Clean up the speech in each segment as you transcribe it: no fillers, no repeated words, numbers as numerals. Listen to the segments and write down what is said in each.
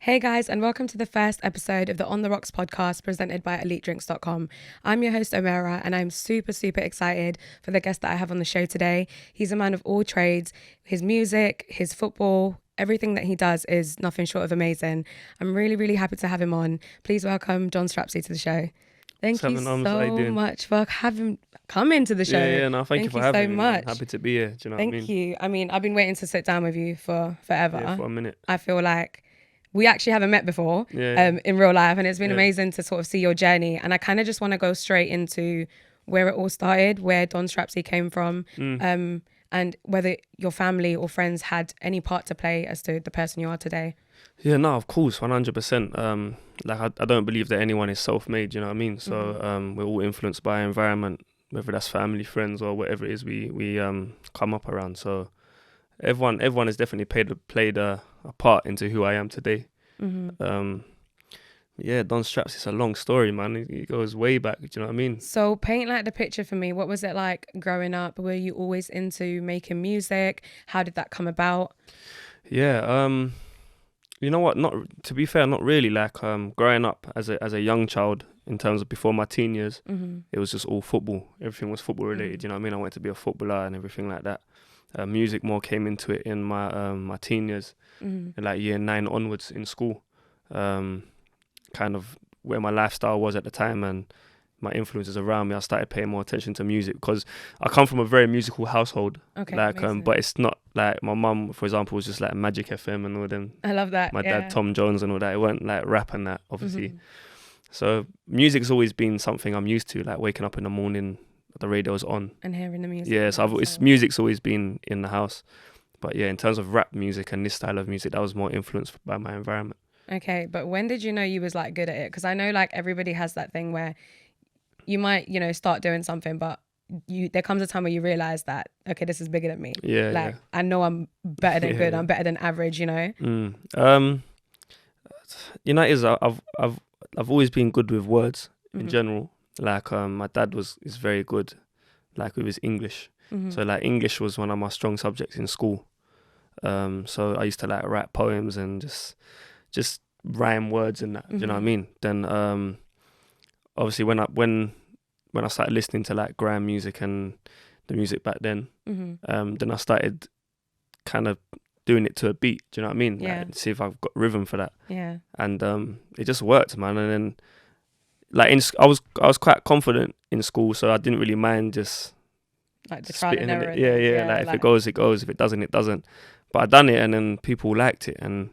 Hey guys, and welcome to the first episode of the On the Rocks podcast presented by EliteDrinks.com. I'm your host, Omerah, and I'm super excited for the guest that I have on the show today. He's a man of all trades. His music, his football, everything that he does is nothing short of amazing. I'm really happy to have him on. Please welcome Don Strapzy to the show. Thank you so much for having come into the show. No, thank you for having me. Much. Happy to be here. Do you know what I mean? Thank you. I mean, I've been waiting to sit down with you for forever. Yeah, for a minute. I feel like we actually haven't met before in real life, and it's been amazing to sort of see your journey. And I kind of just want to go straight into where it all started, where Don Strapzy came from, and whether your family or friends had any part to play as to the person you are today. Yeah, no, of course, 100%. I don't believe that anyone is self-made, you know what I mean? So we're all influenced by our environment, whether that's family, friends, or whatever it is we come up around. So everyone has definitely played a part into who I am today. Don Strapzy, it's a long story, man. It goes way back, do you know what I mean? So paint like the picture for me. What was it like growing up? Were you always into making music? How did that come about? Yeah, you know what? To be fair, not really. Like growing up as a young child, in terms of before my teen years, it was just all football. Everything was football related. You know what I mean? I wanted to be a footballer and everything like that. Music more came into it in my teen years, in like year 9 onwards in school. Kind of where my lifestyle was at the time and my influences around me, I started paying more attention to music because I come from a very musical household. Okay, but it's not like my mum, for example, was just like Magic FM and all them. I love that. My dad, Tom Jones and all that. It weren't like rap and that, obviously. So music's always been something I'm used to, like waking up in the morning, the radio's on. And hearing the music. Yeah, so music's always been in the house. But yeah, in terms of rap music and this style of music, that was more influenced by my environment. Okay, but when did you know you was like good at it? Because I know like everybody has that thing where you might, start doing something, but there comes a time where you realize that, okay, this is bigger than me. Yeah. Like, I know I'm better than good. I'm better than average, it is I've always been good with words in general. Like my dad is very good, like with his English. So like English was one of my strong subjects in school. So I used to like write poems and just rhyme words and that. Do you know what I mean? Then obviously when I started listening to like grime music and the music back then, then I started kind of doing it to a beat. Do you know what I mean? Yeah. Like, see if I've got rhythm for that. Yeah. And it just worked, man. And then like I was quite confident in school, so I didn't really mind just like the trial and error. Yeah. Like if it goes, it goes. If it doesn't, it doesn't. But I done it, and then people liked it, and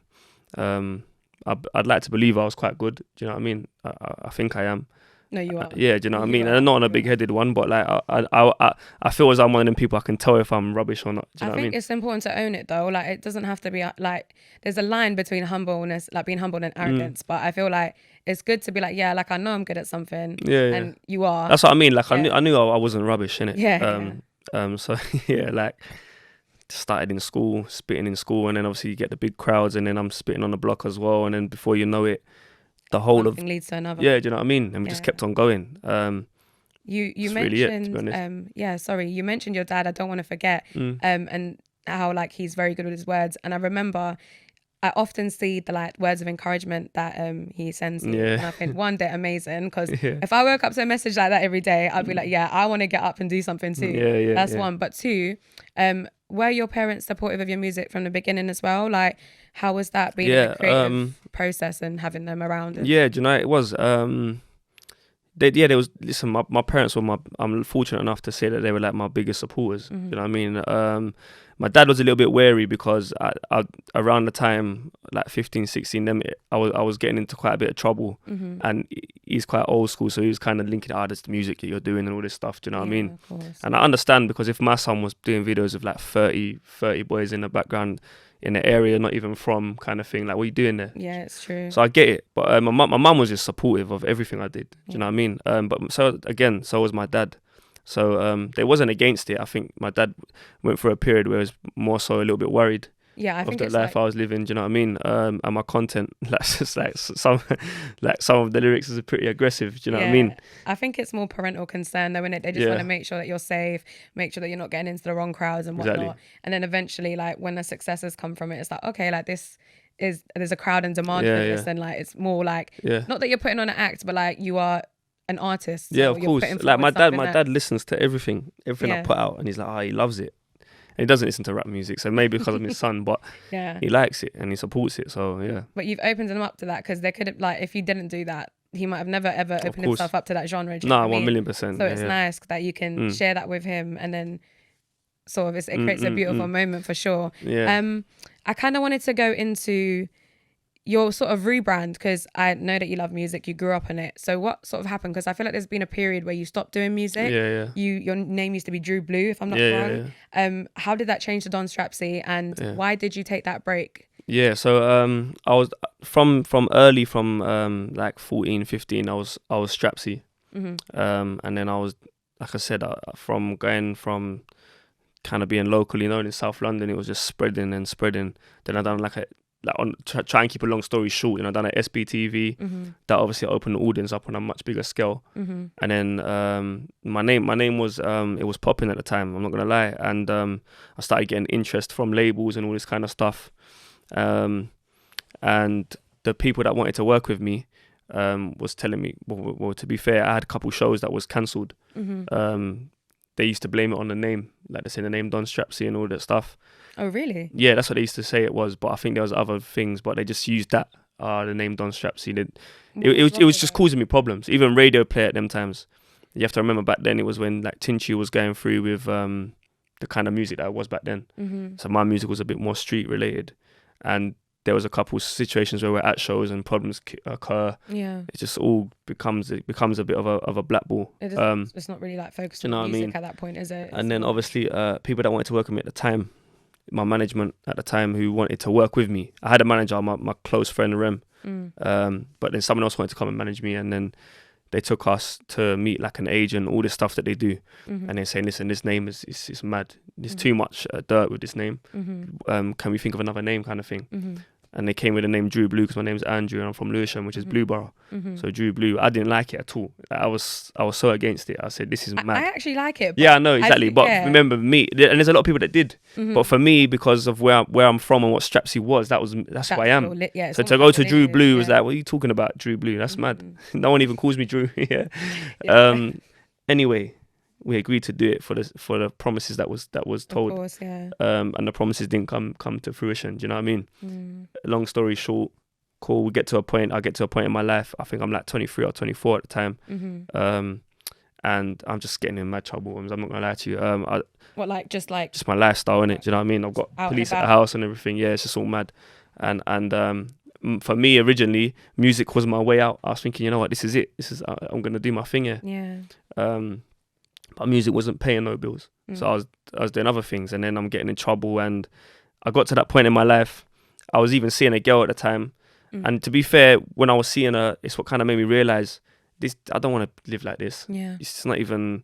I'd like to believe I was quite good. Do you know what I mean? I think I am. No, you are. Yeah, do you know what I mean? And I'm not on a big-headed one, but like I feel as I'm one of them people I can tell if I'm rubbish or not. Do you know what I mean? I think it's important to own it though. Like it doesn't have to be like there's a line between humbleness, like being humble and arrogance. But I feel like it's good to be like, yeah, like I know I'm good at something. Yeah. And you are. That's what I mean. Like I knew I wasn't rubbish, innit? Yeah. So yeah, like started in school, spitting in school, and then obviously you get the big crowds, and then I'm spitting on the block as well, and then before you know it, the whole Something leads to another. Yeah, do you know what I mean? And we just kept on going. You mentioned you mentioned your dad. I don't want to forget and how like he's very good with his words. And I remember I often see the like words of encouragement that he sends me, and I think one, they're amazing because if I woke up to a message like that every day, I'd be like, yeah, I want to get up and do something too. That's one. But two, were your parents supportive of your music from the beginning as well? Like, how was that being a creative process and having them around? Yeah, do you know, it was. There was. Listen, my parents were I'm fortunate enough to say that they were like my biggest supporters. You know what I mean? My dad was a little bit wary because I around the time like 15, 16, I was getting into quite a bit of trouble, and he's quite old school, so he was kind of linking this the music that you're doing and all this stuff. Do you know what I mean? Of course. And I understand, because if my son was doing videos of like 30 boys in the background in the area not even from, kind of thing, like, what are you doing there? Yeah, it's true. So I get it, but my mum was just supportive of everything I did. Do you know what I mean? But so was my dad. So they wasn't against it. I think my dad went through a period where he was more so a little bit worried of the life I was living. Do you know what I mean? And my content, that's just like some of the lyrics is pretty aggressive. Do you know what I mean? I think it's more parental concern though, innit? They just want to make sure that you're safe, make sure that you're not getting into the wrong crowds and whatnot. Exactly. And then eventually, like when the successes come from it, it's like, okay, like this there's a crowd and demand for this, and like it's more like not that you're putting on an act, but like you are an artist. Yeah, of course. Like my dad listens to everything I put out, and he's like, he loves it. And he doesn't listen to rap music, so maybe because I'm his son, but he likes it and he supports it. So yeah. But you've opened him up to that, because there could have, like, if you didn't do that, he might have never ever opened himself up to that genre. No, 1,000,000%. So it's nice that you can share that with him, and then sort of it creates a beautiful moment for sure. Yeah. I kind of wanted to go into your sort of rebrand, because I know that you love music, you grew up on it. So what sort of happened? Because I feel like there's been a period where you stopped doing music. Your name used to be Drew Blue, if I'm not wrong. How did that change to Don Strapzy, and why did you take that break? Yeah, so I was from like 14, 15, I was Strapzy. And then I was, like I said, from going from kind of being locally known in South London, it was just spreading and spreading. Then I done try and keep a long story short, I done at SBTV. That obviously opened the audience up on a much bigger scale. And then my name was it was popping at the time, I'm not gonna lie, and I started getting interest from labels and all this kind of stuff. And the people that wanted to work with me was telling me, well, to be fair, I had a couple shows that was cancelled. They used to blame it on the name, like they say the name Don Strapzy and all that stuff. Oh, really? Yeah, that's what they used to say it was, but I think there was other things, but they just used that, the name Don Strapzy. It was just causing me problems. Even radio play at them times. You have to remember back then, it was when like Tinchy was going through with the kind of music that it was back then. So my music was a bit more street related, and there was a couple situations where we're at shows and problems occur. Yeah, it just all becomes a bit of a black ball. It's not really like focused on music at that point, is it? And then obviously people that wanted to work with me at the time, my management at the time, who wanted to work with me. I had a manager, my close friend Rem, but then someone else wanted to come and manage me, and then they took us to meet like an agent, all this stuff that they do, and they're saying, listen, this name is mad. There's too much dirt with this name. Can we think of another name, kind of thing? And they came with the name Drew Blue, because my name's Andrew and I'm from Lewisham, which is Blueborough. So Drew Blue, I didn't like it at all. I was so against it. I said, this is mad. I actually like it. Yeah, I know, exactly. But remember me, and there's a lot of people that did. But for me, because of where I'm from and what Strapzy was, that's who I am. So to go to Drew Blue was like, what are you talking about, Drew Blue? That's mad. No one even calls me Drew. Anyway, we agreed to do it for the promises that was told. Of course, yeah. And the promises didn't come to fruition. Do you know what I mean? Long story short, cool. I get to a point in my life. I think I'm like 23 or 24 at the time. And I'm just getting in mad trouble. I'm not gonna lie to you. Just my lifestyle, innit? Do you know what I mean? I've got police at the house and everything. Yeah, it's just all mad. And for me originally, music was my way out. I was thinking, you know what, this is it. I'm gonna do my thing here. Yeah. But music wasn't paying no bills. So I was doing other things, and then I'm getting in trouble, and I got to that point in my life. I was even seeing a girl at the time, and to be fair, when I was seeing her, it's what kind of made me realise this. I don't want to live like this. Yeah, it's not even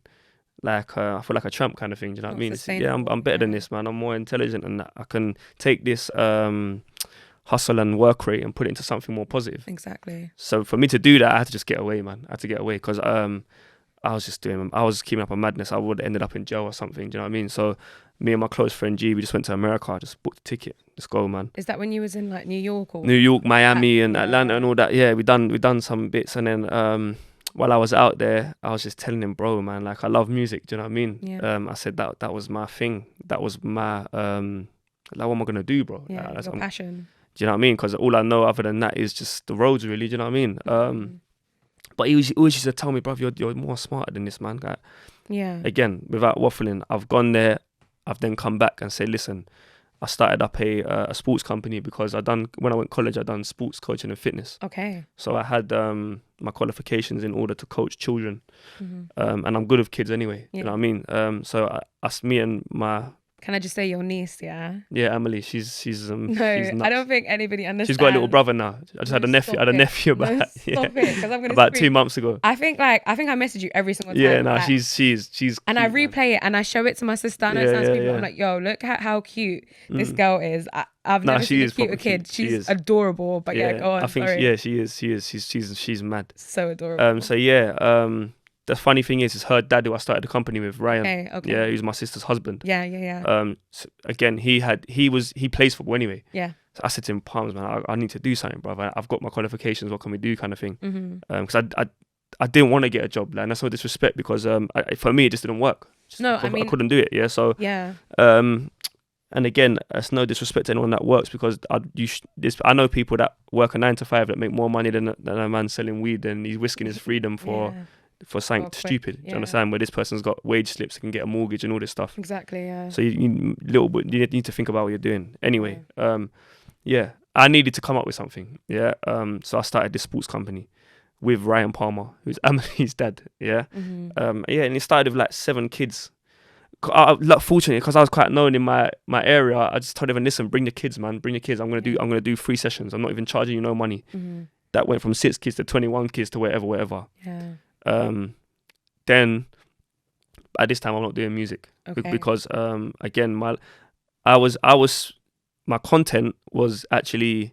like I feel like a tramp kind of thing. Do you know what I mean? I'm better than this, man. I'm more intelligent than that. I can take this hustle and work rate and put it into something more positive. Exactly. So for me to do that, I had to just get away, man. I had to get away, because I was keeping up a madness. I would have ended up in jail or something. Do you know what I mean? So me and my close friend G, we just went to America. I just booked a ticket. Let's go, man. Is that when you was in like New York, Miami, and Atlanta and all that? Yeah, we done some bits, and then while I was out there, I was just telling him, bro, man, like I love music. Do you know what I mean? Yeah. I said that was my thing. That was my like, what am I gonna do, bro? Yeah, that's your passion. Do you know what I mean? Because all I know other than that is just the roads, really. Do you know what I mean? But he always used to tell me, bruv, you're more smarter than this, man. Like, yeah. Again, without waffling, I've gone there. I've then come back and said, listen, I started up a sports company, because when I went to college, I done sports coaching and fitness. Okay. So I had my qualifications in order to coach children, and I'm good with kids anyway. Yeah. You know what I mean? So me and my... Can I just say your niece, yeah? Yeah, Emily, she's no, I don't think anybody understands. She's got a little brother now. I just had a nephew about stop it, 'cause I'm gonna about 2 months ago. I think I message you every single time. Yeah, no, she's and cute, I replay it and I show it to my sister and I sounds people. I'm like, yo, look at how cute this girl is. I've never seen a cuter kid. She's adorable, but go on. I think she is. She's mad. So adorable. the funny thing is her dad, who I started the company with, Ryan. Okay. Yeah, he's my sister's husband. Yeah. So again, he plays football anyway. Yeah. So I said to him, Palms, man, I need to do something, brother. I've got my qualifications. What can we do, kind of thing? Because I didn't want to get a job, like, and that's no disrespect, because for me it just didn't work. I couldn't do it. Yeah. So and again, it's no disrespect to anyone that works, because I know people that work a 9 to 5 that make more money than a man selling weed, and he's risking his freedom for something stupid. Do you understand? Where this person's got wage slips, can get a mortgage and all this stuff. Exactly. Yeah. So you need to think about what you're doing. Anyway, I needed to come up with something. Yeah. So I started this sports company with Ryan Palmer, who's Emily's dad. Yeah. And it started with like 7 kids. Fortunately, because I was quite known in my area, I just told everyone, listen, bring the kids, man, bring the kids. I'm gonna do 3 sessions. I'm not even charging you no money. That went from 6 kids to 21 kids to whatever. Yeah. Then at this time I'm not doing music because again my content was actually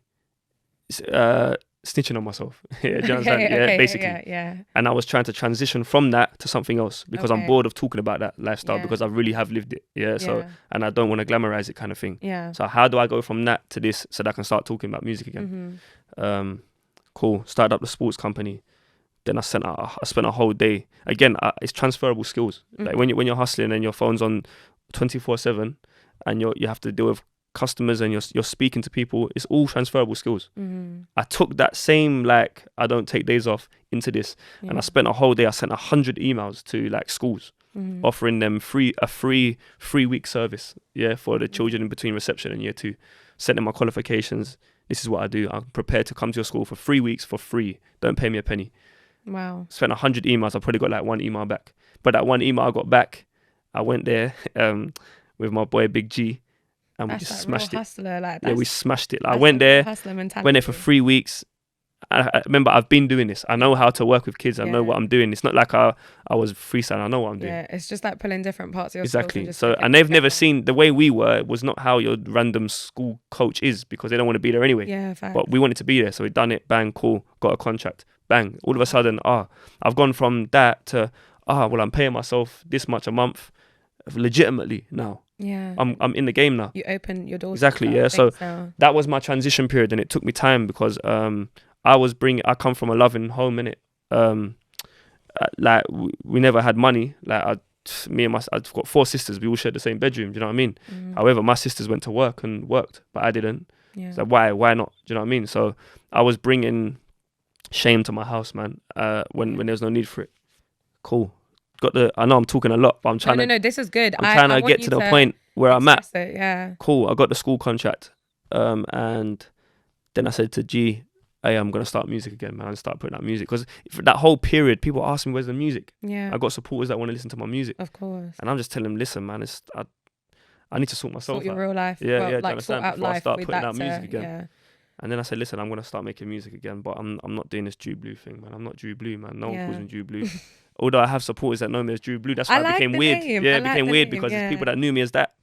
snitching on myself. Do you understand? Basically. Yeah. And I was trying to transition from that to something else, because I'm bored of talking about that lifestyle, because I really have lived it. Yeah. So, and I don't want to glamorize it, kind of thing. Yeah. So how do I go from that to this so that I can start talking about music again? Cool. Started up the sports company. Then I spent a whole day. Again, it's transferable skills. Like when you're hustling and your phone's on 24/7, and you have to deal with customers and you're speaking to people, it's all transferable skills. I took that same, like, I don't take days off into this, and I spent a whole day. I sent 100 emails to like schools, offering them a free 3-week service, for the children in between reception and year 2. Sent them my qualifications. This is what I do. I'm prepared to come to your school for 3 weeks for free. Don't pay me a penny. Wow. Spent 100 emails. I probably got like 1 email back, but that 1 email I got back, I went there with my boy Big G. And we just smashed it. Hustler, like, we smashed it. Like, I went there for 3 weeks. I remember, I've been doing this. I know how to work with kids. I know what I'm doing. It's not like I was freestyling. I know what I'm doing. Yeah, it's just like pulling different parts of your exactly. So, and they've never seen the way we were. It was not how your random school coach is, because they don't want to be there anyway. Yeah, fact. But we wanted to be there, so we done it. Bang, cool. Got a contract. Bang. All of a sudden, I've gone from that to well, I'm paying myself this much a month, legitimately now. Yeah, I'm in the game now. You open your doors. Exactly, yeah. So that was my transition period, and it took me time, because I come from a loving home, innit? Like we never had money. Like I've got 4 sisters. We all shared the same bedroom. Do you know what I mean? However, my sisters went to work and worked, but I didn't. Yeah. So why not? Do you know what I mean? So I was bringing shame to my house, man. When there was no need for it. Cool. I know I'm talking a lot, but I'm trying to. No, this is good. I'm trying to get to the point where I'm at. Yeah. Cool. I got the school contract, and then I said to G, "Hey, I'm gonna start music again, man. I start putting out music, because for that whole period, people ask me, "Where's the music?" Yeah. I got supporters that want to listen to my music. Of course. And I'm just telling them, "Listen, man, I need to sort myself out. Sort your real life. Yeah, like sort out life. Before I start putting out music again." Yeah. And then I said, "Listen, I'm gonna start making music again, but I'm not doing this Drew Blue thing, man. I'm not Drew Blue, man. No one calls me Drew Blue." Although I have supporters that know me as Drew Blue, that's why it became weird. Yeah, it became weird because it's people that knew me as that.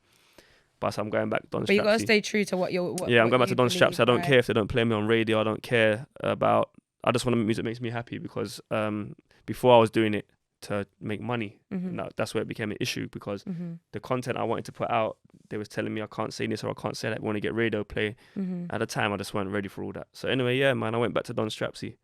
But I'm going back to Don Strapzy. But you gotta stay true to what you're. I'm going back to Don Strapzy. I don't care if they don't play me on radio. I don't care about. I just want to make music that makes me happy, because before I was doing it to make money. That's where it became an issue, because the content I wanted to put out, they was telling me I can't say this or I can't say that. We want to get radio play. At the time, I just weren't ready for all that. So anyway, yeah, man, I went back to Don Strapzy.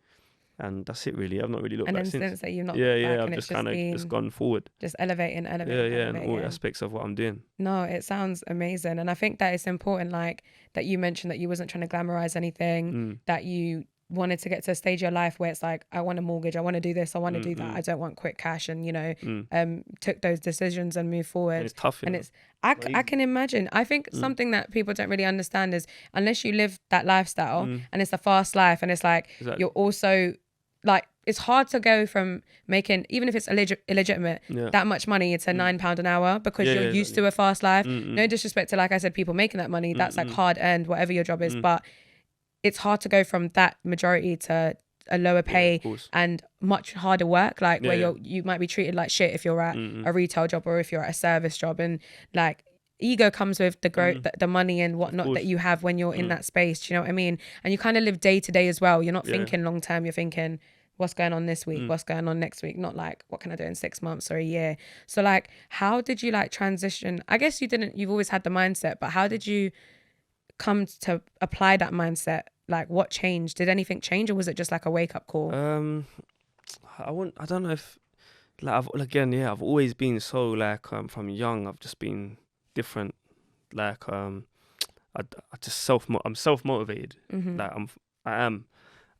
And that's it, really. I've not really looked back since. And then since that you've not I've just kind of just gone forward. Just elevating. And all aspects of what I'm doing. No, it sounds amazing. And I think that it's important, like, that you mentioned that you wasn't trying to glamorize anything, that you wanted to get to a stage of your life where it's like, I want a mortgage, I want to do this, I want to do that, I don't want quick cash, and took those decisions and moved forward. And it's tough, and it's I can imagine. I think something that people don't really understand is, unless you live that lifestyle and it's a fast life, and it's like you're also like, it's hard to go from making, even if it's illegitimate, that much money to £9 an hour, because you're used to a fast life. No disrespect to, like I said, people making that money, that's like hard earned, whatever your job is, but it's hard to go from that majority to a lower pay and much harder work, like where you might be treated like shit if you're at a retail job or if you're at a service job, and like ego comes with the growth, the money and whatnot that you have when you're in that space. Do you know what I mean? And you kind of live day to day as well. You're not thinking long term. You're thinking, what's going on this week, what's going on next week, not like what can I do in 6 months or a year. So like, how did you like transition? I guess you've always had the mindset, but how did you come to apply that mindset? Like, what changed? Did anything change, or was it just like a wake up call? I don't know if like I've always been so like from young I've just been different. Like I'm self motivated. Like I'm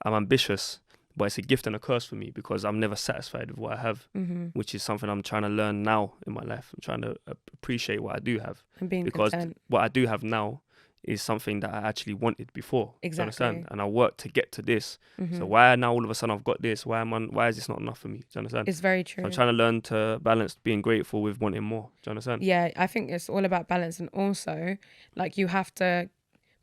ambitious, but it's a gift and a curse for me because I'm never satisfied with what I have, which is something I'm trying to learn now in my life. I'm trying to appreciate what I do have, and being because content. what I do have now is something that I actually wanted before. Exactly. Do you understand? And I worked to get to this. So why now all of a sudden I've got this? Why is this not enough for me? Do you understand? It's very true. So I'm trying to learn to balance being grateful with wanting more. Do you understand? Yeah, I think it's all about balance, and also like you have to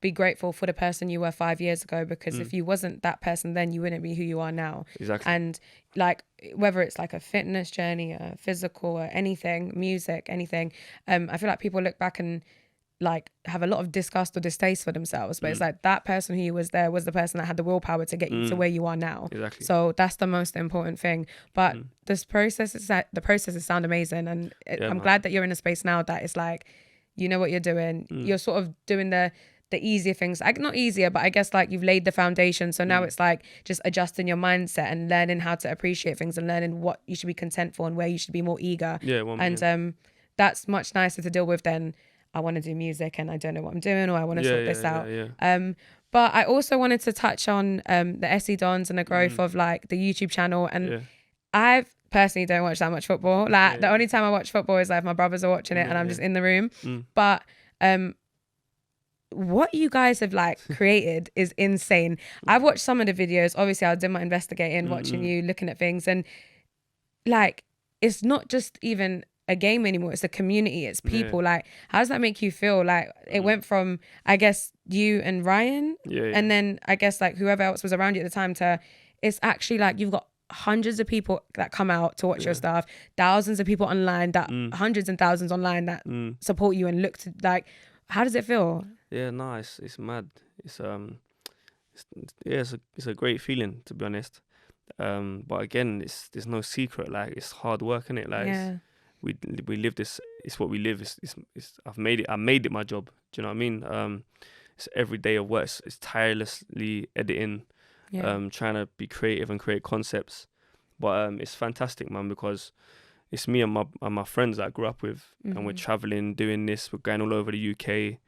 be grateful for the person you were 5 years ago, because if you wasn't that person then, you wouldn't be who you are now. Exactly. And like whether it's like a fitness journey, a physical, or anything, music, anything, I feel like people look back and like have a lot of disgust or distaste for themselves, but it's like that person who was there was the person that had the willpower to get you to where you are now. Exactly. So that's the most important thing. But the processes sound amazing, and I'm glad that you're in a space now that it's like, you know what you're doing. You're sort of doing the easier things, like not easier, but I guess like you've laid the foundation. So now it's like just adjusting your mindset and learning how to appreciate things and learning what you should be content for and where you should be more eager. Yeah, and that's much nicer to deal with than I want to do music and I don't know what I'm doing, or I want to sort this out. But I also wanted to touch on the SE Dons and the growth of like the YouTube channel. And I personally don't watch that much football. Like the only time I watch football is like if my brothers are watching it and I'm just in the room. But what you guys have like created is insane. I've watched some of the videos. Obviously, I did my investigating, watching you, looking at things, and like it's not just even a game anymore. It's a community. It's people. Like, how does that make you feel? Like, it went from, I guess, you and Ryan, and then I guess like whoever else was around you at the time, to it's actually like you've got hundreds of people that come out to watch your stuff, thousands of people online, that hundreds and thousands online that support you and look to like. How does it feel? Yeah, nice. It's mad. It's a great feeling, to be honest. But again, there's no secret. Like, it's hard work, innit? Like, we live this. It's what we live. I made it my job. Do you know what I mean? It's every day of work. It's tirelessly editing, trying to be creative and create concepts. But it's fantastic, man, because it's me and my friends that I grew up with, and we're traveling, doing this. We're going all over the UK.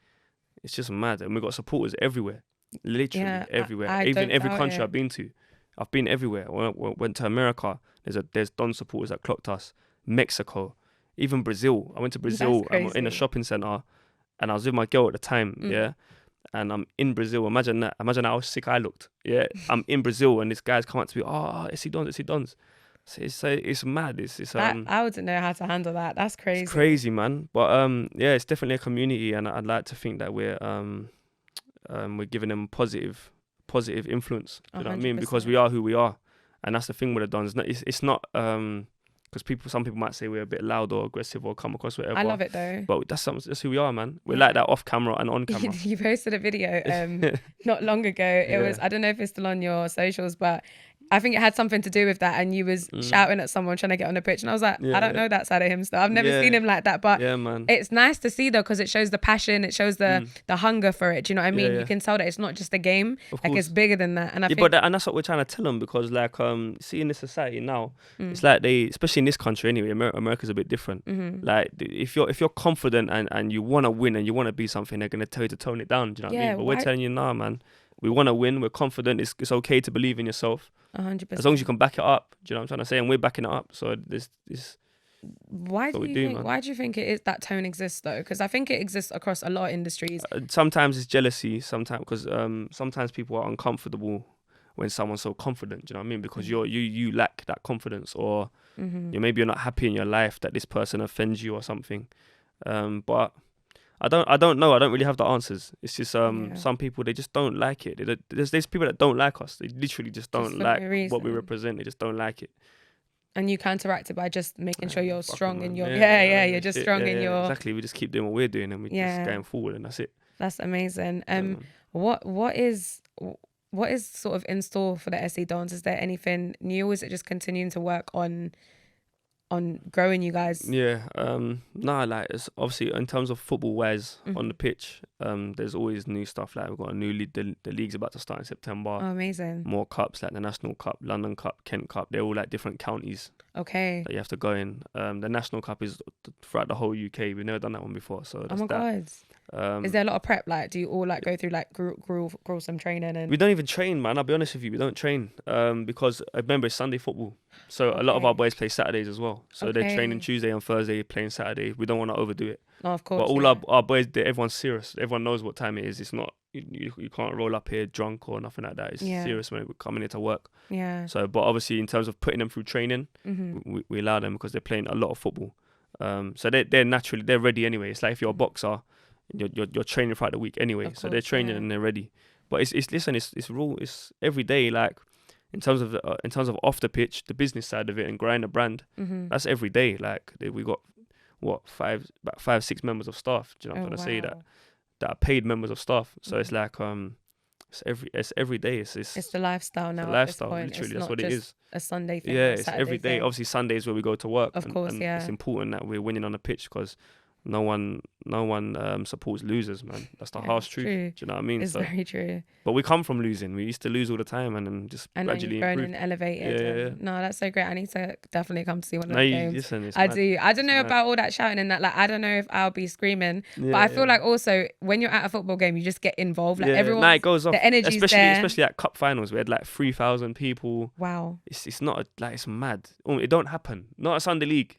It's just mad, and we got supporters everywhere, literally everywhere. Even every country I've been to, I've been everywhere. When I went to America, there's Don supporters that clocked us. Mexico, even Brazil. I went to Brazil. I'm in a shopping center, and I was with my girl at the time. And I'm in Brazil. Imagine that. Imagine how sick I looked. I'm in Brazil, and this guy's come up to me. Oh, SE Dons. It's mad. I wouldn't know how to handle that. That's crazy. It's crazy, man. But it's definitely a community, and I'd like to think that we're giving them positive influence. You know what I mean? Because we are who we are, and that's the thing with the Dons. It's not because some people might say we're a bit loud or aggressive or come across whatever. I love it though. But that's who we are, man. We're like that off camera and on camera. You posted a video not long ago. It was, I don't know if it's still on your socials, but I think it had something to do with that, and you was shouting at someone trying to get on the pitch, and I was like, I don't know that side of him still. I've never seen him like that, but man. It's nice to see though, because it shows the passion, it shows the hunger for it. Do you know what I mean? You can tell that it's not just a game, like it's bigger than that. And I think, and that's what we're trying to tell them, because like see in this society now, it's like especially in this country anyway, America's a bit different. Like if you're confident and you want to win and you want to be something, they're gonna tell you to tone it down. Do you know what I mean? But we're telling you, nah, man. We want to win. We're confident. It's okay to believe in yourself. 100%. As long as you can back it up. Do you know what I'm trying to say? And we're backing it up. So this. Why do you think it is that tone exists though? Because I think it exists across a lot of industries. Sometimes it's jealousy. Sometimes because sometimes people are uncomfortable when someone's so confident. Do you know what I mean? Because you lack that confidence, or maybe you're not happy in your life that this person offends you or something. But I don't know. I don't really have the answers. It's just some people, they just don't like it. There's people that don't like us. They literally just don't like what we represent. They just don't like it. And you counteract it by just making sure you're strong in your you're just strong in your exactly. We just keep doing what we're doing, and we just going forward, and that's it. That's amazing. What is what is sort of in store for the SE Dons? Is there anything new, or is it just continuing to work on growing you guys? Yeah, like it's obviously in terms of football wise on the pitch, there's always new stuff. Like we've got a new league, the league's about to start in September. Oh, amazing. More cups, like the National Cup, London Cup, Kent Cup. They're all like different counties. Okay. That you have to go in. The National Cup is throughout the whole UK. We've never done that one before, so that's God. Is there a lot of prep? Like, do you all like go through like gruesome training? And we don't even train, man. I'll be honest with you, we don't train. Because remember it's Sunday football, so a lot of our boys play Saturdays as well. So they're training Tuesday and Thursday, playing Saturday. We don't want to overdo it. No, of course. But all our boys, everyone's serious. Everyone knows what time it is. It's not you can't roll up here drunk or nothing like that. It's serious when we're coming into work. Yeah. So, but obviously in terms of putting them through training, we allow them because they're playing a lot of football. So they're naturally they're ready anyway. It's like if you're a boxer, you're training throughout the week anyway. Of course, so they're training and they're ready. But it's every day. Like in terms of off the pitch, the business side of it and growing a brand, that's every day. Like we got about 5-6 members of staff. Do you know what I'm trying to say? That are paid members of staff. So it's like it's every day. It's the lifestyle now. The lifestyle, literally. That's what it is. A Sunday thing. Yeah, it's every day. Thing. Obviously, Sundays where we go to work. Of course, and it's important that we're winning on the pitch because no one supports losers, man. That's the harsh truth. True. Do you know what I mean? It's very true. But we come from losing. We used to lose all the time and then just gradually grown improved. and elevated. Yeah. No, that's so great. I need to definitely come to see one of the games. Listen, I do. I don't know about all that shouting and that. Like, I don't know if I'll be screaming. But I feel like also when you're at a football game, you just get involved. Like everyone, it goes off. The energy's there. Especially at cup finals, we had like 3,000 people. Wow. It's not it's mad. It don't happen. Not a Sunday league.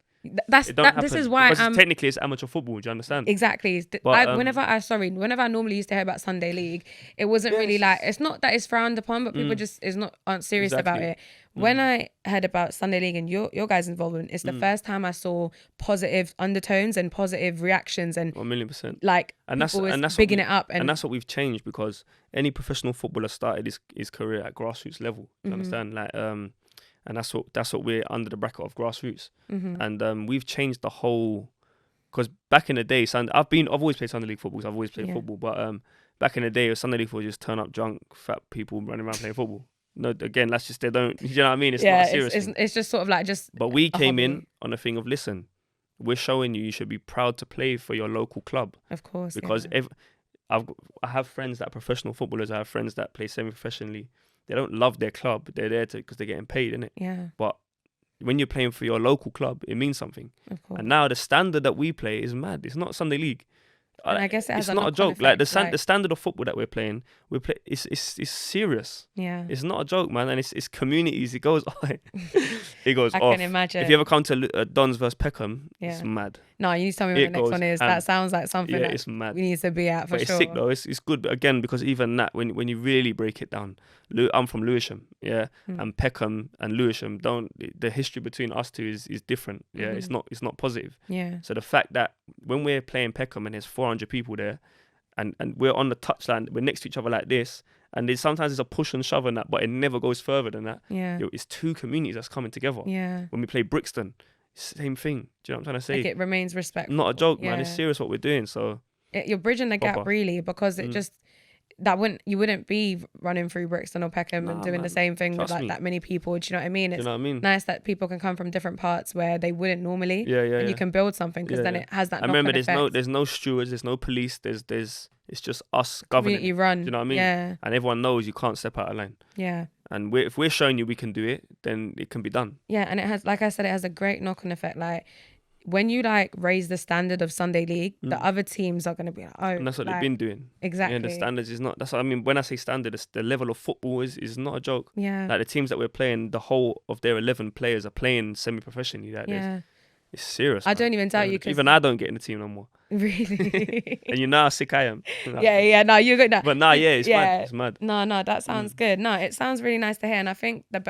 This is why because technically it's amateur football. Do you understand? Exactly. But, whenever I normally used to hear about Sunday league, it wasn't really like, it's not that it's frowned upon, but people just aren't serious about it. When I heard about Sunday league and your guys' involvement, it's the first time I saw positive undertones and positive reactions and 1,000,000%. Like and that's bigging it up and that's what we've changed because any professional footballer started his career at grassroots level. Do you understand? Like and that's what we're under the bracket of grassroots. And we've changed the whole, because back in the day, I've always played Sunday League football. So I've always played football, but back in the day, Sunday League football just turn up drunk, fat people running around playing football. No, again, that's just they don't. You know what I mean? It's not a serious thing. It's just sort of like just. But we came in on a thing of listen, we're showing you should be proud to play for your local club. Of course, because I have friends that are professional footballers. I have friends that play semi-professionally. They don't love their club. They're there because they're getting paid, innit? Yeah. But when you're playing for your local club, it means something. Of course. And now the standard that we play is mad. It's not Sunday League. And I guess it's not a joke. Like the standard of football that we're playing, it's serious. Yeah. It's not a joke, man. And it's communities. It goes off. It goes off. I can imagine. If you ever come to Dons versus Peckham, it's mad. No, you need to tell me what the next one is. That sounds like something that it's mad. We need to be at for but sure. It's sick though. It's good again because even that when you really break it down, I'm from Lewisham, and Peckham and Lewisham the history between us two is different. Yeah, it's not positive. Yeah. So the fact that when we're playing Peckham and there's 400 people there, and we're on the touchline, we're next to each other like this, and sometimes there's a push and shove and that, but it never goes further than that. Yeah. It's two communities that's coming together. Yeah. When we play Brixton, same thing. Do you know what I'm trying to say? Like it remains respectful. Not a joke, man. It's serious what we're doing. So you're bridging the gap really, because it just you wouldn't be running through Brixton or Peckham and doing the same thing with like that many people. Do you know what I mean? It's nice that people can come from different parts where they wouldn't normally. And you can build something because then it has that. I remember there's no stewards, there's no police, it's just us governing. Community run. Do you know what I mean? Yeah. And everyone knows you can't step out of line. Yeah. And if we're showing you we can do it, then it can be done. Yeah, and it has, like I said, it has a great knock-on effect. Like when you like raise the standard of Sunday League, the other teams are going to be like, oh, and that's what they've been doing. Exactly. Yeah, the standards is not. That's what I mean. When I say standard, the level of football is not a joke. Yeah. Like the teams that we're playing, the whole of their 11 players are playing semi-professionally. Like it's serious. I don't even doubt you. Even I don't get in the team no more. Really? And you know how sick I am. Yeah. No, you're good. But no, it's mad. It's mad. No, that sounds good. No, it sounds really nice to hear. And I think the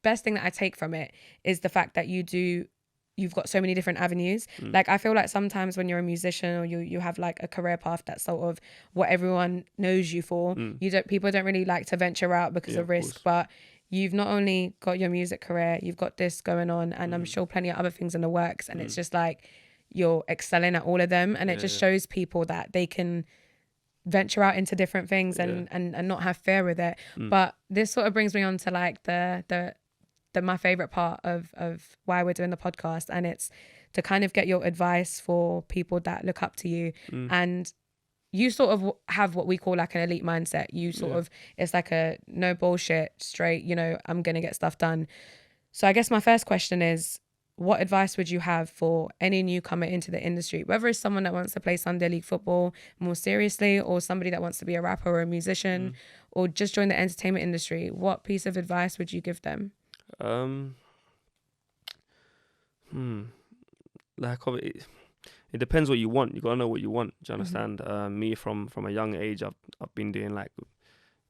best thing that I take from it is the fact that you've got so many different avenues. Like I feel like sometimes when you're a musician or you have like a career path that's sort of what everyone knows you for, people don't really like to venture out because of risk, but you've not only got your music career, you've got this going on, and I'm sure plenty of other things in the works, and it's just like you're excelling at all of them, and it just shows people that they can venture out into different things and not have fear with it. But this sort of brings me on to like the my favorite part of why we're doing the podcast, and it's to kind of get your advice for people that look up to you. And you sort of have what we call like an elite mindset. You sort of, it's like a no bullshit, straight, you know, I'm going to get stuff done. So I guess my first question is, what advice would you have for any newcomer into the industry, whether it's someone that wants to play Sunday League football more seriously, or somebody that wants to be a rapper or a musician, or just join the entertainment industry? What piece of advice would you give them? Like, it depends what you want. You gotta know what you want. Do you understand? Me from a young age, I've been doing like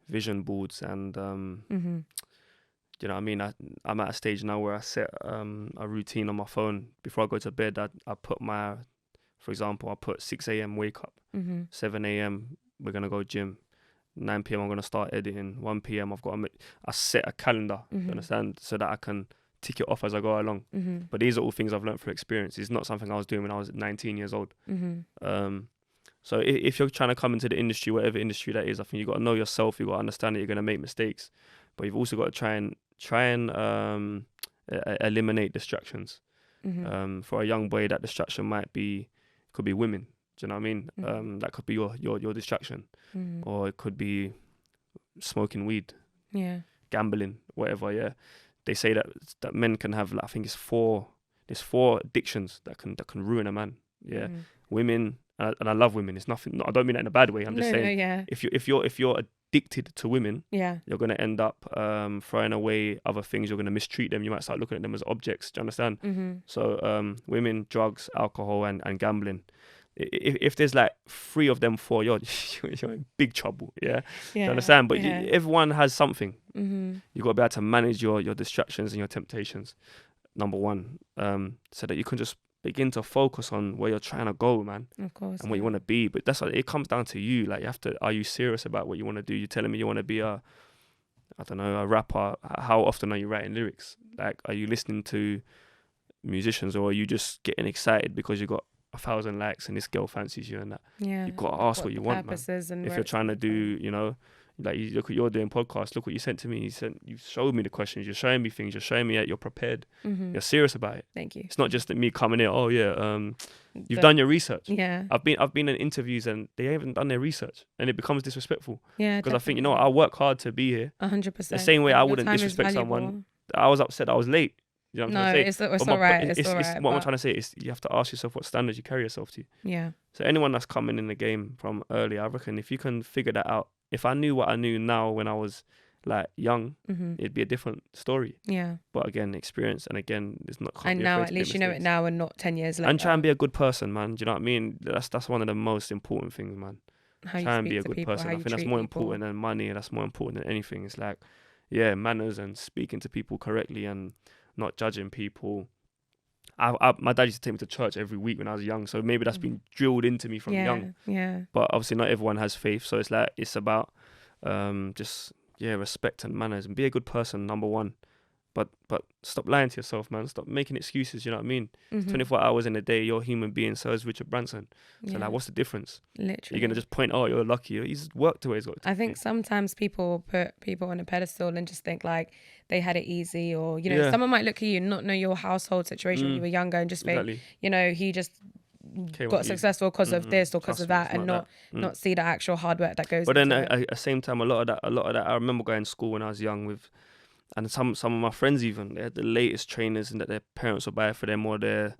vision boards and you know what I mean? I'm at a stage now where I set a routine on my phone. Before I go to bed, I put for example, I put 6 a.m. wake up, 7 a.m. we're gonna go gym, 9 p.m. I'm gonna start editing, 1 p.m. I set a calendar, you understand, so that I can tick it off as I go along. But these are all things I've learned through experience. It's not something I was doing when I was 19 years old. So if you're trying to come into the industry, whatever industry that is, I think you've got to know yourself. You've got to understand that you're going to make mistakes, but you've also got to try and eliminate distractions. For a young boy, that distraction could be women. Do you know what I mean? That could be your distraction, or it could be smoking weed, gambling, whatever. Yeah, they say that men can have, like, I think there's four addictions that can ruin a man. Yeah, women. And I love women. It's nothing. I don't mean that in a bad way. I'm just saying, if you're addicted to women, you're gonna end up throwing away other things. You're gonna mistreat them. You might start looking at them as objects. Do you understand? So women, drugs, alcohol, and gambling. If there's like 3 of them, 4, you're in big trouble. Yeah, do you understand? But everyone has something. You gotta be able to manage your distractions and your temptations. Number one, so that you can just begin to focus on where you're trying to go, man. Of course. And what you want to be. But that's what it comes down to you. Like, are you serious about what you want to do? You're telling me you want to be a rapper. How often are you writing lyrics? Like, are you listening to musicians, or are you just getting excited because you got 1,000 likes and this girl fancies you and that? Yeah. You've got to ask what you want, man. If you're trying to do, you know, like, you look at, you're doing podcasts, look what you sent to me. You showed me the questions, you're showing me things, you're showing me that you're prepared. You're serious about it. Thank you. It's not just me coming in, you've done your research. Yeah. I've been in interviews and they haven't done their research, and it becomes disrespectful. Yeah. Because I think, you know, I work hard to be here. 100%. The same way I wouldn't disrespect someone. I was upset I was late. You know what I'm trying to say? It's all right. What I'm trying to say is, you have to ask yourself what standards you carry yourself to. Yeah. So anyone that's coming in the game from early, I reckon if you can figure that out, if I knew what I knew now when I was like young, it'd be a different story. Yeah. But again, experience, and again, it's not. And now at least you know it now, and not 10 years later. And try and be a good person, man. Do you know what I mean? That's one of the most important things, man. Try and be a good person. I think that's more important than money. That's more important than anything. It's like, manners and speaking to people correctly and not judging people. My dad used to take me to church every week when I was young, so maybe that's been drilled into me from young. Yeah. But obviously not everyone has faith, so it's about respect and manners, and be a good person, number one. But stop lying to yourself, man. Stop making excuses. You know what I mean? 24 hours in a day, you're a human being. So is Richard Branson. So like, what's the difference? Literally, you're gonna just point, oh, you're lucky. He's worked away. I think sometimes people put people on a pedestal and just think like they had it easy, or you know, someone might look at you and not know your household situation when you were younger, and just think, you know, he just got successful because of this or because of that, and not see the actual hard work that goes. But then at the same time, a lot of that. I remember going to school when I was young with. And some of my friends, even, they had the latest trainers and that their parents would buy for them, or their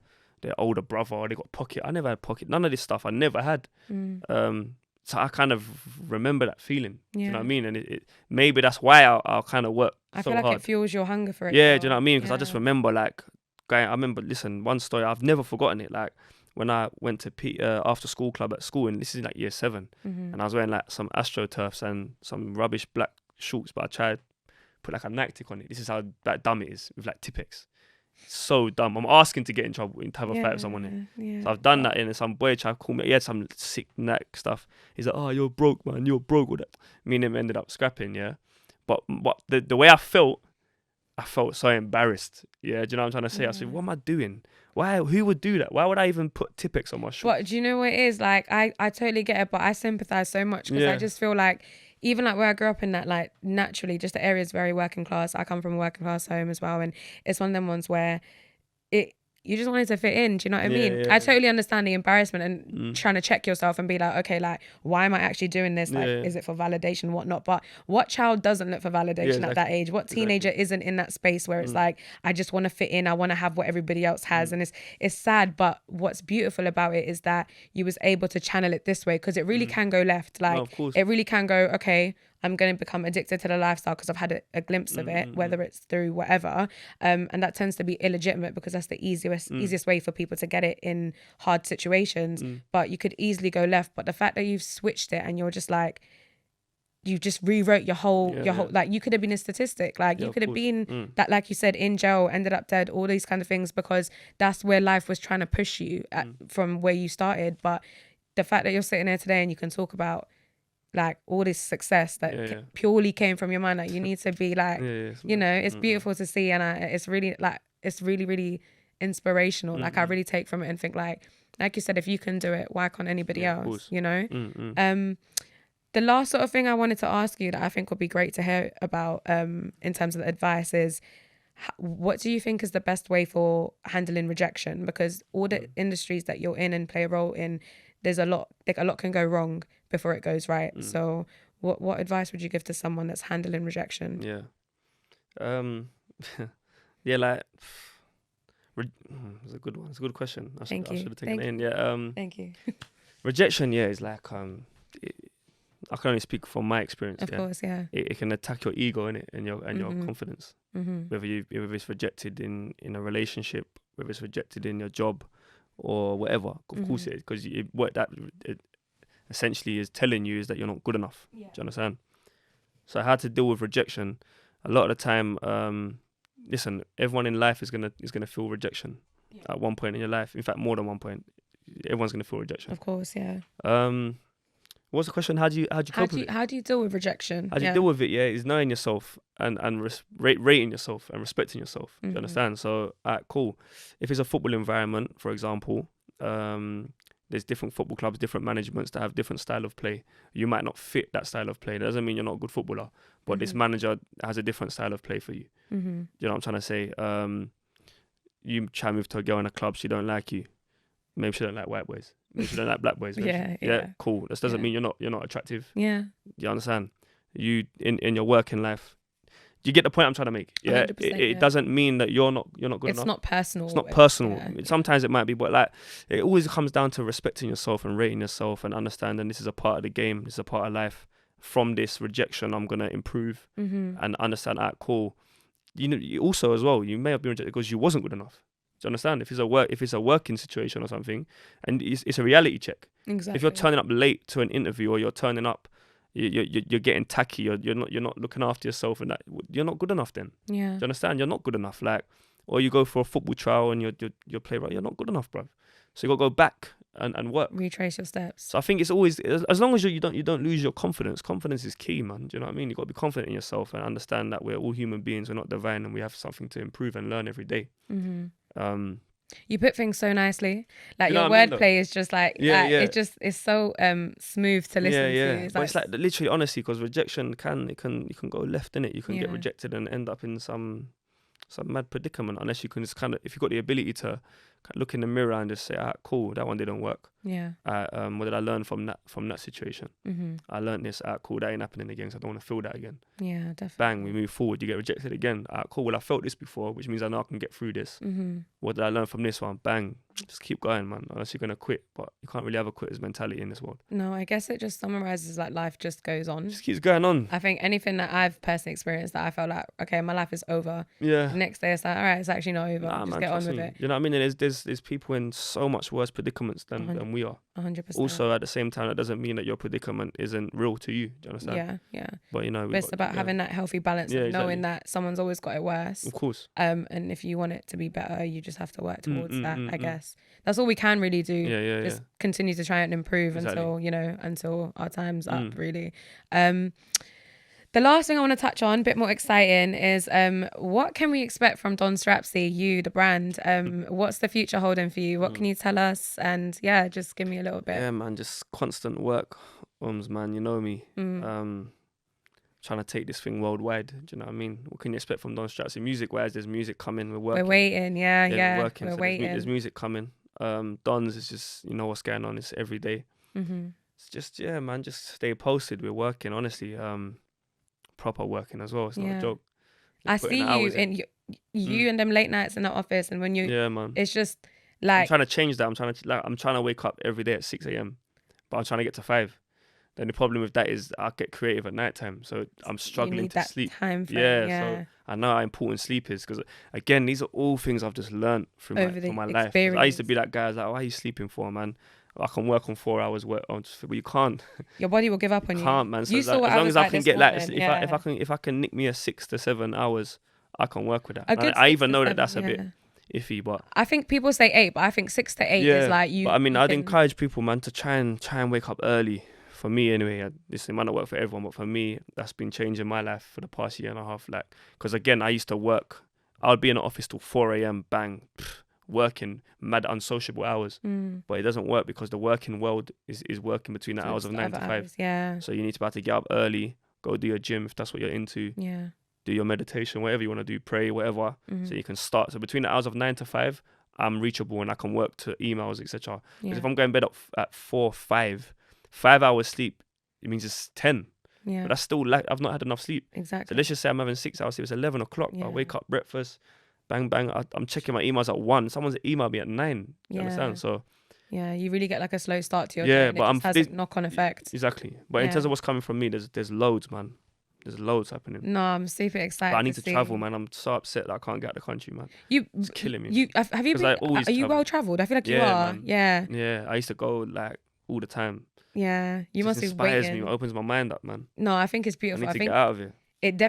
older brother, or they got pocket. I never had pocket. None of this stuff I never had. So I kind of remember that feeling. Do you know what I mean? And it maybe that's why I'll kind of work I feel like hard. It fuels your hunger for it. Yeah, do you know what I mean? Because I just remember, like, listen, one story, I've never forgotten it. Like, when I went to after school club at school, and this is like year 7, and I was wearing like some AstroTurfs and some rubbish black shorts, but I tried put like a Nike tick on it. This is how that dumb it is with like Tipex. So dumb. I'm asking to get in trouble and to have a fight with someone here. Yeah. So I've done that, and some boy tried to call me. He had some sick Nike stuff. He's like, oh, you're broke, man. You're broke with that. Me and him ended up scrapping, yeah. But the way I felt, I felt so embarrassed. Yeah, do you know what I'm trying to say? I said, what am I doing? Why? Who would do that? Why would I even put Tipp-Ex on my shorts? But do you know what it is? Like, I totally get it, but I sympathize so much because I just feel like, even like where I grew up in that, like naturally, just the area is very working class. I come from a working class home as well. And it's one of them ones where you just wanted to fit in. Do you know what I mean? Yeah. I totally understand the embarrassment and trying to check yourself and be like, okay, like, why am I actually doing this? Like, is it for validation, whatnot? But what child doesn't look for validation at that age? What teenager isn't in that space where it's like, I just want to fit in. I want to have what everybody else has. And it's sad. But what's beautiful about it is that you was able to channel it this way, because it really can go left. Like, it really can go, okay, I'm going to become addicted to the lifestyle because I've had a glimpse of it, whether it's through whatever. And that tends to be illegitimate because that's the easiest way for people to get it in hard situations. But you could easily go left. But the fact that you've switched it and you're just like, you just rewrote your whole, like, you could have been a statistic. Like, you could have been that, like you said, in jail, ended up dead, all these kind of things, because that's where life was trying to push you from where you started. But the fact that you're sitting there today and you can talk about, like, all this success that purely came from your mind, like, you need to be like, you know, it's beautiful to see. And it's really, like, it's really, really inspirational. Like, I really take from it and think, like you said, if you can do it, why can't anybody else, you know? The last sort of thing I wanted to ask you that I think would be great to hear about in terms of the advice is, what do you think is the best way for handling rejection? Because all the industries that you're in and play a role in, there's a lot can go wrong before it goes right. So what advice would you give to someone that's handling rejection? Like, it's a good one. It's a good question. I should have taken it in. Thank you. Rejection, is like, I can only speak from my experience. Of course, yeah. It can attack your ego, innit, and your confidence. Whether it's rejected in a relationship, whether it's rejected in your job, or whatever. Of course it is, because what that essentially is telling you is that you're not good enough. Do you understand? So how to deal with rejection? A lot of the time, listen, everyone in life is gonna feel rejection at one point in your life. In fact, more than one point, everyone's gonna feel rejection. Of course, yeah. What's the question? How do you cope with it? How do you deal with rejection? How do you deal with it? Is knowing yourself and rating yourself and respecting yourself. Do you understand? So, cool. If it's a football environment, for example, there's different football clubs, different managements that have different style of play. You might not fit that style of play. That doesn't mean you're not a good footballer, but this manager has a different style of play for you. You know what I'm trying to say? You try to move to a girl in a club, she don't like you. Maybe she don't like white boys. Maybe she don't like black boys. Yeah, cool. That doesn't mean you're not attractive. Yeah. You understand? You in your working life. Do you get the point I'm trying to make? Yeah. It doesn't mean that you're not good enough. It's not personal. It's not personal. Yeah. Sometimes it might be, but like, it always comes down to respecting yourself and rating yourself and understanding this is a part of the game. This is a part of life. From this rejection, I'm gonna improve and understand. Cool. You know, you also as well, you may have been rejected because you wasn't good enough. Do you understand? If it's a working situation or something, and it's a reality check. Exactly. If you're turning up late to an interview, or you're turning up, you're getting tacky, you're not looking after yourself, and that, you're not good enough. Then, do you understand? You're not good enough. Like, or you go for a football trial and you're play right, you're not good enough, bruv. So you gotta go back and work. Retrace your steps. So I think it's always, as long as you don't lose your confidence. Confidence is key, man. Do you know what I mean? You got to be confident in yourself and understand that we're all human beings. We're not divine, and we have something to improve and learn every day. You put things so nicely. Like, your wordplay is just like, it's so smooth to listen to. But it's like literally, honestly, because rejection you can go left in it. You can get rejected and end up in some mad predicament, unless you can just kind of, if you've got the ability to look in the mirror and just say, cool, that one didn't work. What did I learn from that situation? I learned this. Cool, that ain't happening again, so I don't want to feel that again. Yeah, definitely. Bang, we move forward. You get rejected again. Cool, well, I felt this before, which means I know I can get through this. What did I learn from this one? Bang, just keep going, man. Unless you're gonna quit, but you can't really have a quitter's mentality in this world. No, I guess it just summarizes like life just goes on. Just keeps going on. I think anything that I've personally experienced that I felt like, okay, my life is over. Yeah. The next day it's like, all right, it's actually not over. Just get on with it. You know what I mean? And there's people in so much worse predicaments than we are. 100%. Also, at the same time, that doesn't mean that your predicament isn't real to you. Do you understand? Yeah. But it's about having that healthy balance of knowing that someone's always got it worse. Of course. And if you want it to be better, you just have to work towards that. I guess that's all we can really do. Just continue to try and improve until our time's up. Really. The last thing I want to touch on, a bit more exciting, is what can we expect from Don Strapzy, you, the brand? What's the future holding for you? What can you tell us? And yeah, just give me a little bit. Yeah, man, just constant work, man. You know me. Trying to take this thing worldwide. Do you know what I mean? What can you expect from Don Strapzy? Music-wise, there's music coming. We're working. We're waiting. Yeah. We're working. We're so waiting. There's music coming. Don's is just, you know what's going on. It's every day. It's just, yeah, man, just stay posted. We're working, honestly. Proper working as well. It's not a joke. I see you in them late nights in the office, and when you, yeah, man, it's just like I'm trying to change that. I'm trying to wake up every day at 6 a.m. but I'm trying to get to 5. Then the problem with that is I get creative at night time, so I'm struggling to sleep. So I know how important sleep is, because again, these are all things I've just learned from my life. I used to be that guy. I was like, why are you sleeping for, man? I can work on 4 hours work, but you can't. Your body will give up on you. Can't, man. So you saw as long as I can get if I can nick me a 6 to 7 hours, I can work with that. I even know that that's a bit iffy, but I think people say 8, but I think 6 to 8 is like you. But I mean, I'd encourage people, man, to try and wake up early. For me, anyway, this might not work for everyone, but for me, that's been changing my life for the past year and a half. Like, because again, I used to work. I would be in the office till 4 a.m. Bang, working mad unsociable hours. But it doesn't work, because the working world is working between the hours of 9 to 5. Yeah. So you need to be able to get up early, go do your gym if that's what you're into. Yeah. Do your meditation, whatever you want to do, pray, whatever. So you can start. So between the hours of 9 to 5, I'm reachable and I can work to emails, etc. Because if I'm going to bed up at 4, 5 hours sleep, it means it's 10. Yeah. But that's still I've not had enough sleep. Exactly. So let's just say I'm having 6 hours sleep. It's 11 o'clock. I wake up, breakfast, bang, bang. I'm checking my emails at 1. Someone's emailed me at 9. You understand? So yeah, you really get like a slow start to your day. And it has a knock-on effect. Exactly. But in terms of what's coming from me, there's loads, man. There's loads happening. No, I'm super excited. But I need to travel, man. I'm so upset that I can't get out of the country, man. It's killing me. Have you been? Are you well travelled? I feel like you are. Man. Yeah. Yeah, I used to go like all the time. Yeah, you must be waiting. It inspires me. It opens my mind up, man. No, I think it's beautiful. I need to get out of it.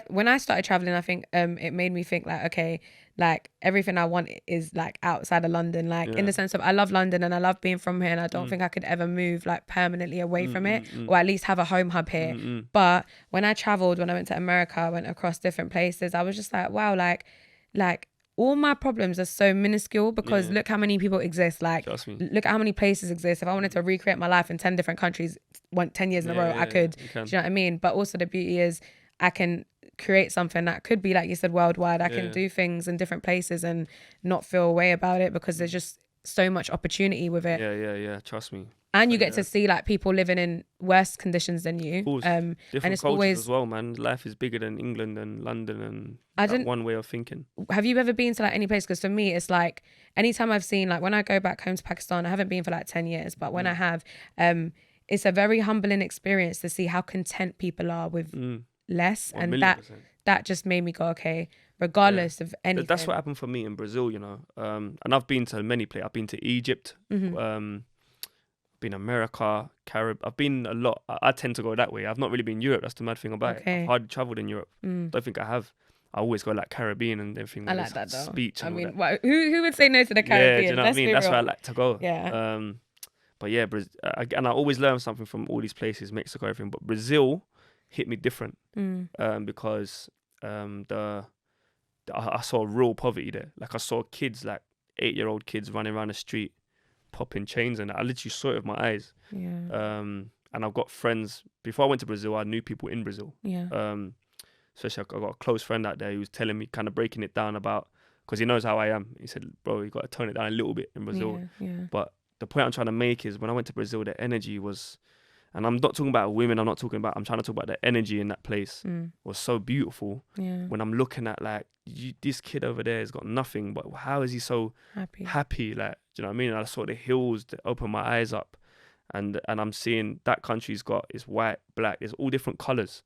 When I started traveling, I think it made me think like, okay, like everything I want is like outside of London, like in the sense of I love London and I love being from here, and I don't think I could ever move like permanently away from it, or at least have a home hub here. But when I traveled, when I went to America, I went across different places, I was just like, wow, like all my problems are so minuscule, because look how many people exist. Like, look at how many places exist. If I wanted to recreate my life in 10 different countries, 10 years in a row, I could. Do you know what I mean? But also the beauty is I can create something that could be, like you said, worldwide. I can do things in different places and not feel a way about it, because there's just so much opportunity with it. Yeah. Trust me. And you get to see like people living in worse conditions than you. Different and it's cultures always as well, man. Life is bigger than England and London, and one way of thinking. Have you ever been to like any place? Because for me, it's like anytime I've seen, like when I go back home to Pakistan, I haven't been for like 10 years, but when I have, it's a very humbling experience to see how content people are with less, and that just made me go, okay, regardless of anything. That's what happened for me in Brazil, you know. And I've been to many places. I've been to Egypt. Been America, Caribbean. I've been a lot. I tend to go that way. I've not really been Europe. That's the mad thing about it. I've hardly travelled in Europe. Don't think I have. I always go like Caribbean and everything. I like that though. Speech. And I mean, who would say no to the Caribbean? Yeah, do you know what I mean? That's where I like to go. Yeah. But yeah, and I always learn something from all these places, Mexico, everything. But Brazil hit me different because I saw real poverty there. Like I saw kids, like 8-year-old kids running around the street, popping chains, and I literally saw it with my eyes. And I've got friends. Before I went to Brazil, I knew people in Brazil. Especially I got a close friend out there who was telling me, kind of breaking it down about, because he knows how I am. He said, bro, you got to tone it down a little bit in Brazil. But the point I'm trying to make is when I went to Brazil, the energy was, and I'm not talking about women, I'm trying to talk about the energy in that place was so beautiful. When I'm looking at like, this kid over there has got nothing, but how is he so happy? Like, do you know what I mean? And I saw the hills that opened my eyes up, and I'm seeing that country's got, it's white, black, there's all different colours,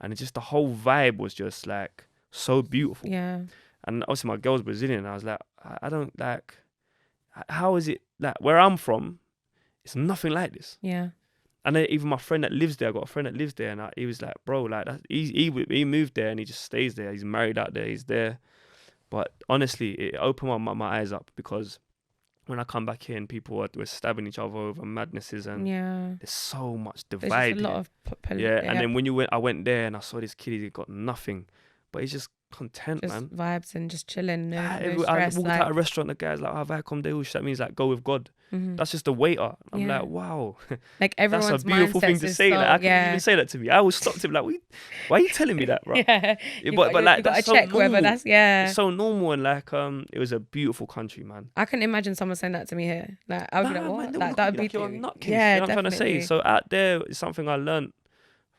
and it's just, the whole vibe was just like so beautiful. And obviously my girl's Brazilian, and I was like, I don't like, how is it like where I'm from? It's nothing like this. And then even my friend that lives there, I got a friend that lives there, and he was like, bro, like he moved there and he just stays there. He's married out there, he's there. But honestly, it opened my eyes up, because when I come back here and people were stabbing each other over madnesses, and there's so much divide. There's just a lot of and then when I went there and I saw this kid, he got nothing, but he's just content, just man. Vibes and just chilling. No I stress, walked out of a restaurant, the guy's like, "Vakom Deus," that means like go with God. That's just the waiter. I'm like, wow, like everyone's that's a beautiful thing to say. Like, I couldn't even say that to me. I always stopped him like, why are you telling me that, bro? But like that's so normal. It's so normal, and like it was a beautiful country, man. I couldn't imagine someone saying that to me here. Like I would be like, what? Like, that'd be you're nutcase. You know what I'm trying to say. So out there is something I learned.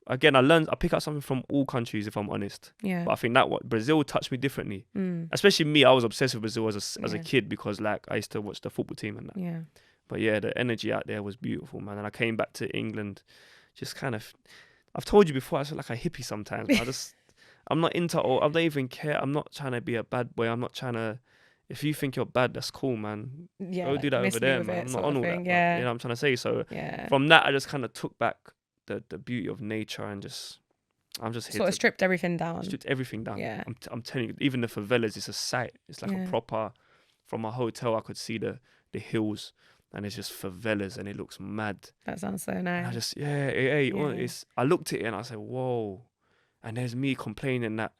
Again, I pick up something from all countries, if I'm honest. Yeah. But I think that Brazil touched me differently. Especially me, I was obsessed with Brazil as a kid, because like I used to watch the football team and that. Yeah. But yeah, the energy out there was beautiful, man. And I came back to England, just kind of. I've told you before, I feel like a hippie sometimes. I'm not into I don't even care. I'm not trying to be a bad boy. I'm not trying to. If you think you're bad, that's cool, man. Yeah. Go do that over there, man. I'm not on all that. Yeah. You know what I'm trying to say? So from that, I just kind of took back the beauty of nature, and I'm just here sort of stripped everything down. Yeah. I'm telling you, even the favelas, it's a sight. It's like a proper. From my hotel, I could see the hills, and it's just favelas, and it looks mad. That sounds so nice. And I looked at it and I said, whoa. And there's me complaining that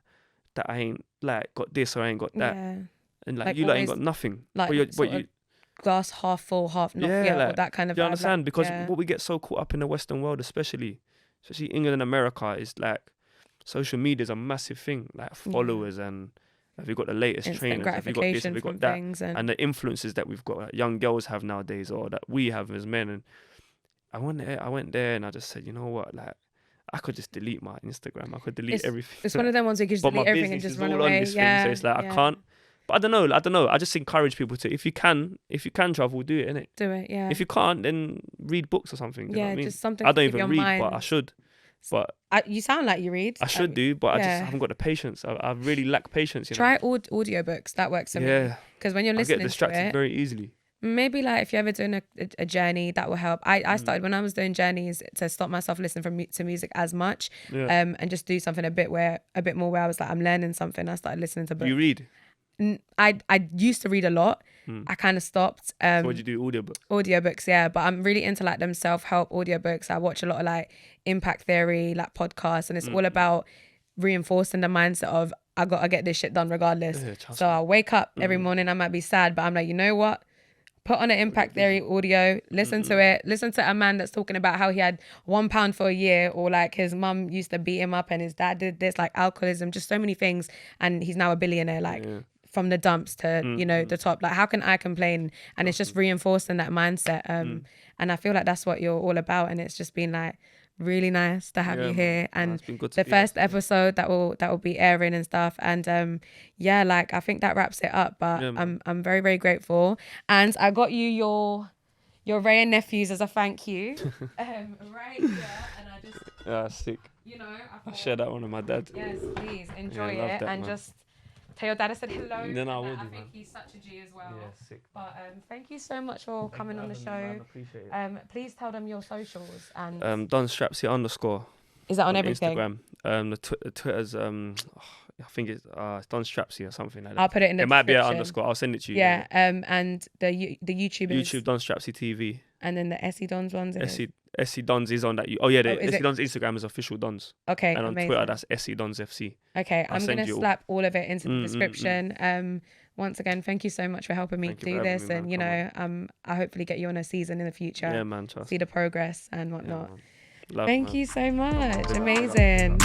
I ain't like got this or I ain't got that. Yeah. And like you ain't got nothing. Like but you glass half full, half not. Like, that kind of. You understand? Because what we get so caught up in the Western world, especially England and America, is like social media is a massive thing. Like followers and have you got the latest trainers? Have you got this? Have you got that? And the influences that we've got, like young girls have nowadays, or that we have as men. And I went there and I just said, you know what, like I could just delete my Instagram. I could delete everything. It's one of them ones where you can just delete everything and just run away. So it's like I can't. But I don't know. I just encourage people to, if you can travel, do it, innit? Do it, yeah. If you can't, then read books or something. You know what I mean? Just something. I don't even read, but I should. But you sound like you read. I should do, but I just haven't got the patience. I really lack patience. Try audiobooks. That works for me. Yeah. Because when you're listening to it, I get distracted very easily. Maybe like if you're ever doing a journey, that will help. I started when I was doing journeys to stop myself listening to music as much, and just do something a bit more where I was like, I'm learning something. I started listening to books. You read? I used to read a lot. I kind of stopped. So what do you do? Audiobooks, yeah. But I'm really into like them self-help audiobooks. I watch a lot of like impact theory, like podcasts, and it's all about reinforcing the mindset of I gotta get this shit done regardless. So I wake up every morning, I might be sad, but I'm like, you know what? Put on an impact theory audio, listen to it, listen to a man that's talking about how he had £1 for a year, or like his mum used to beat him up and his dad did this, like alcoholism, just so many things, and he's now a billionaire, like from the dumps to the top. Like how can I complain? And it's just reinforcing that mindset, and I feel like that's what you're all about, and it's just been like really nice to have you here, and the first episode that will be airing and stuff, and like I think that wraps it up, but I'm very, very grateful, and I got you your Ray and nephews as a thank you right here, and I just sick, I share that one with my dad. Yes, please enjoy it, and just tell your dad I said hello. Then I think he's such a G as well. Yeah, sick. But thank you so much for coming on the show. I appreciate it. Please tell them your socials and Don Strapzy _ Is that on everything? Instagram. The Twitter's I think it's Don Strapzy or something like that. I'll put it in the description. It might be an _. I'll send it to you. Yeah. And the YouTube is YouTube Don Strapzy TV. And then the Essie Dons ones. Essie Dons is on that. Essie Dons Instagram is official Dons. Okay. And on Twitter that's Essie Dons FC. Okay, I'm gonna slap all of it into the description. Once again, thank you so much for helping me do this, and I hopefully get you on a season in the future. Yeah, man. Trust. See the progress and whatnot. Yeah, thank you so much. Amazing.